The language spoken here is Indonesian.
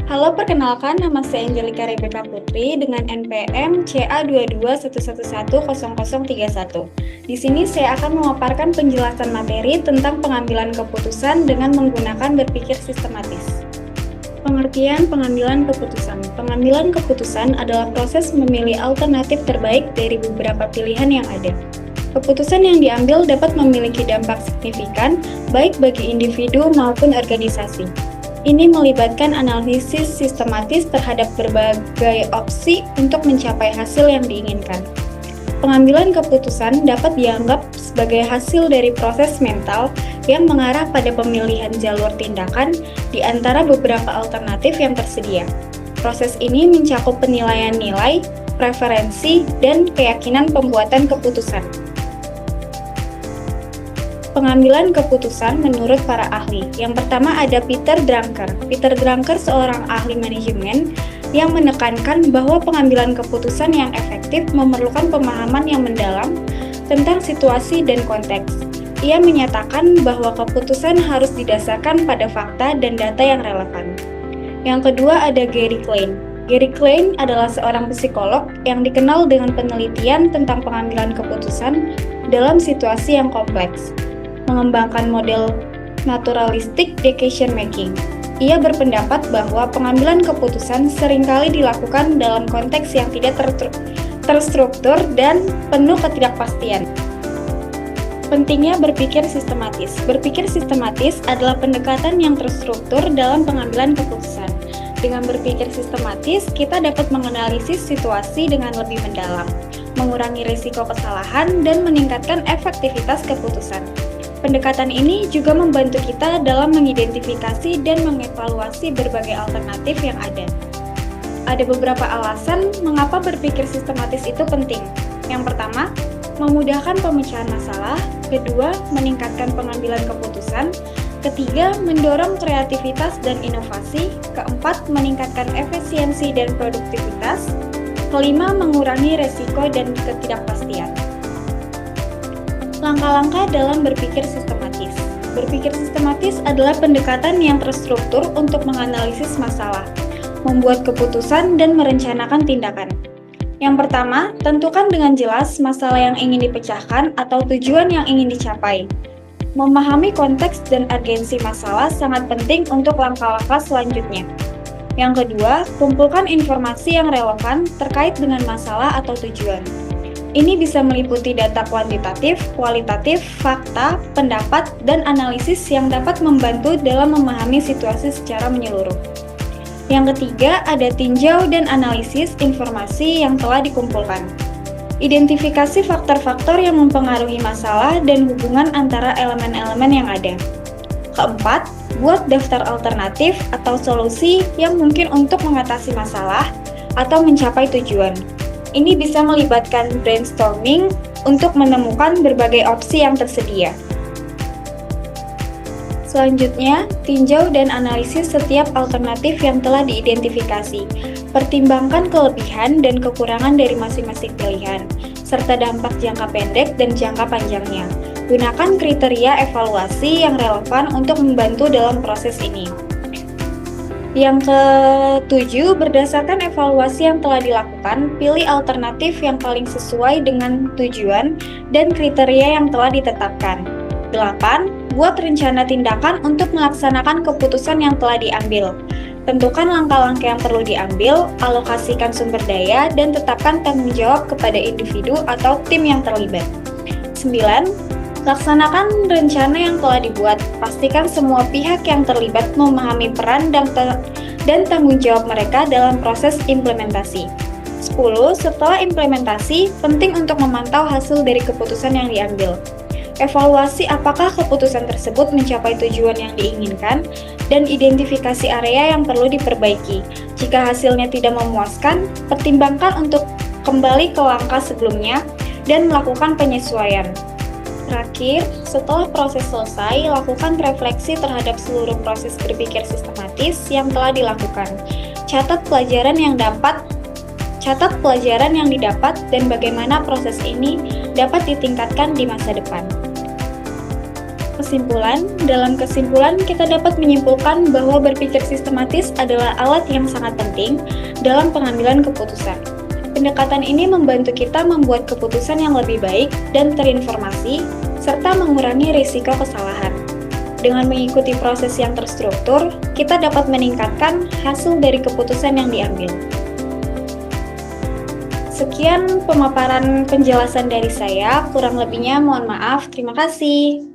Halo, perkenalkan nama saya Angelika Rebecca Putri dengan NPM CA2211000031. Di sini saya akan memaparkan penjelasan materi tentang pengambilan keputusan dengan menggunakan berpikir sistematis. Pengertian pengambilan keputusan. Pengambilan keputusan adalah proses memilih alternatif terbaik dari beberapa pilihan yang ada. Keputusan yang diambil dapat memiliki dampak signifikan, baik bagi individu maupun organisasi. Ini melibatkan analisis sistematis terhadap berbagai opsi untuk mencapai hasil yang diinginkan. Pengambilan keputusan dapat dianggap sebagai hasil dari proses mental yang mengarah pada pemilihan jalur tindakan di antara beberapa alternatif yang tersedia. Proses ini mencakup penilaian nilai, preferensi, dan keyakinan pembuatan keputusan. Pengambilan keputusan menurut para ahli. Yang pertama ada Peter Drucker. Peter Drucker seorang ahli manajemen yang menekankan bahwa pengambilan keputusan yang efektif memerlukan pemahaman yang mendalam tentang situasi dan konteks. Ia menyatakan bahwa keputusan harus didasarkan pada fakta dan data yang relevan. Yang kedua ada Gary Klein. Gary Klein adalah seorang psikolog yang dikenal dengan penelitian tentang pengambilan keputusan dalam situasi yang kompleks, mengembangkan model naturalistic decision making. Ia berpendapat bahwa pengambilan keputusan seringkali dilakukan dalam konteks yang tidak terstruktur dan penuh ketidakpastian. Pentingnya berpikir sistematis. Berpikir sistematis adalah pendekatan yang terstruktur dalam pengambilan keputusan. Dengan berpikir sistematis, kita dapat menganalisis situasi dengan lebih mendalam, mengurangi risiko kesalahan, dan meningkatkan efektivitas keputusan. Pendekatan ini juga membantu kita dalam mengidentifikasi dan mengevaluasi berbagai alternatif yang ada. Ada beberapa alasan mengapa berpikir sistematis itu penting. Yang pertama, memudahkan pemecahan masalah. Kedua, meningkatkan pengambilan keputusan. Ketiga, mendorong kreativitas dan inovasi. Keempat, meningkatkan efisiensi dan produktivitas. Kelima, mengurangi resiko dan ketidakpastian. Langkah-langkah dalam berpikir sistematis. Berpikir sistematis adalah pendekatan yang terstruktur untuk menganalisis masalah, membuat keputusan, dan merencanakan tindakan. Yang pertama, tentukan dengan jelas masalah yang ingin dipecahkan atau tujuan yang ingin dicapai. Memahami konteks dan urgensi masalah sangat penting untuk langkah-langkah selanjutnya. Yang kedua, kumpulkan informasi yang relevan terkait dengan masalah atau tujuan. Ini bisa meliputi data kuantitatif, kualitatif, fakta, pendapat, dan analisis yang dapat membantu dalam memahami situasi secara menyeluruh. Yang ketiga, ada tinjau dan analisis informasi yang telah dikumpulkan. Identifikasi faktor-faktor yang mempengaruhi masalah dan hubungan antara elemen-elemen yang ada. Keempat, buat daftar alternatif atau solusi yang mungkin untuk mengatasi masalah atau mencapai tujuan. Ini bisa melibatkan brainstorming untuk menemukan berbagai opsi yang tersedia. Selanjutnya, tinjau dan analisis setiap alternatif yang telah diidentifikasi. Pertimbangkan kelebihan dan kekurangan dari masing-masing pilihan, serta dampak jangka pendek dan jangka panjangnya. Gunakan kriteria evaluasi yang relevan untuk membantu dalam proses ini. Yang ketujuh, berdasarkan evaluasi yang telah dilakukan, pilih alternatif yang paling sesuai dengan tujuan dan kriteria yang telah ditetapkan. 8. Buat rencana tindakan untuk melaksanakan keputusan yang telah diambil. Tentukan langkah-langkah yang perlu diambil, alokasikan sumber daya, dan tetapkan tanggung jawab kepada individu atau tim yang terlibat. 9. Laksanakan rencana yang telah dibuat. Pastikan semua pihak yang terlibat memahami peran dan tanggung jawab mereka dalam proses implementasi. 10. Setelah implementasi, penting untuk memantau hasil dari keputusan yang diambil. Evaluasi apakah keputusan tersebut mencapai tujuan yang diinginkan, dan identifikasi area yang perlu diperbaiki. Jika hasilnya tidak memuaskan, pertimbangkan untuk kembali ke langkah sebelumnya dan melakukan penyesuaian. Terakhir, setelah proses selesai, lakukan refleksi terhadap seluruh proses berpikir sistematis yang telah dilakukan. Catat pelajaran yang didapat dan bagaimana proses ini dapat ditingkatkan di masa depan. kesimpulan. Dalam kesimpulan, kita dapat menyimpulkan bahwa berpikir sistematis adalah alat yang sangat penting dalam pengambilan keputusan. Pendekatan ini membantu kita membuat keputusan yang lebih baik dan terinformasi, serta mengurangi risiko kesalahan. Dengan mengikuti proses yang terstruktur, kita dapat meningkatkan hasil dari keputusan yang diambil. Sekian pemaparan penjelasan dari saya, kurang lebihnya mohon maaf, terima kasih.